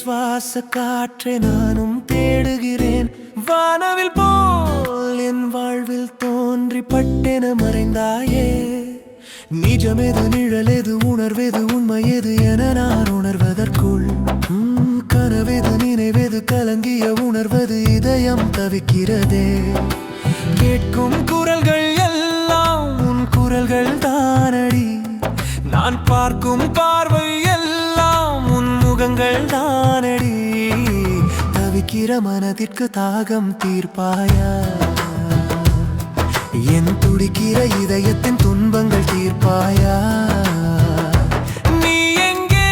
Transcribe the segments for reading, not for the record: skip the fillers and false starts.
சுவாச காற்றை நானும் தேடுகிறேன். வானவில் போல் என் வாழ்வில் தோன்றி பட்டென மறைந்தாயே. நிஜமெது நிழலெது உணர்வெது உண்மையெது என நான் உணர்வதற்குள் கனவெது நினைவெது கலங்கிய உணர்வது இதயம் தவிக்கிறதே. கேட்கும் குரல்கள் எல்லாம் உன் குரல்கள் தானடி. நான் பார்க்கும் பார்வை எல்லாம் உன் முகங்கள் தானடி. தவிக்கிற மனதிற்கு தாகம் தீர்ப்பாயா? என் துடிக்கிற இதயத்தின் துன்பங்கள் தீர்ப்பாயா? நீ எங்கே?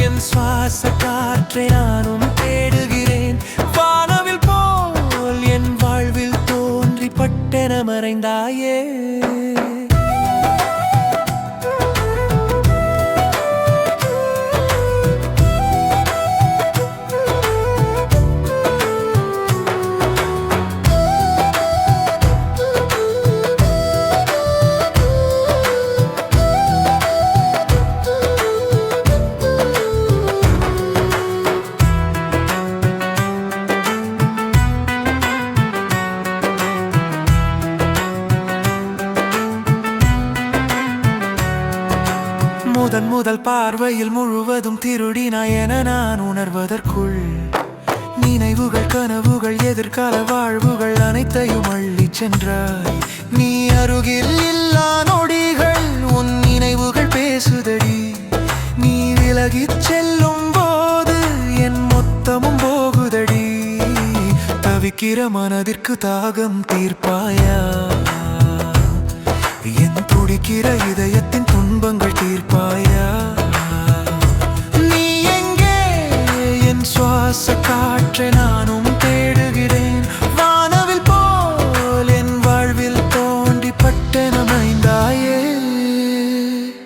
என் சுவாச காற்றை நானும் தேடுகிறேன். வானவில் போல் என் வாழ்வில் தோன்றி பட்டென மறைந்தாயே. முதல் பார்வையில் முழுவதும் திருடினாய் என நான் உணர்வதற்குள் நினைவுகள் கனவுகள் எதிர்கால வாழ்வுகள் அனைத்தையும் அள்ளி சென்றாய். நீ அருகில் இல்லா நொடிகள் உன் நினைவுகள் பேசுதடி. நீ விலகிச் செல்லும் போது என் மொத்தமும் போகுதடி. தவிக்கிற மனதிற்கு தாகம் தீர்ப்பாயா? என் துடிக்கிற இதயத்தின் துன்பங்கள் தீர்ப்பாயா? நீ எங்கே? என் சுவாச காற்றை நான்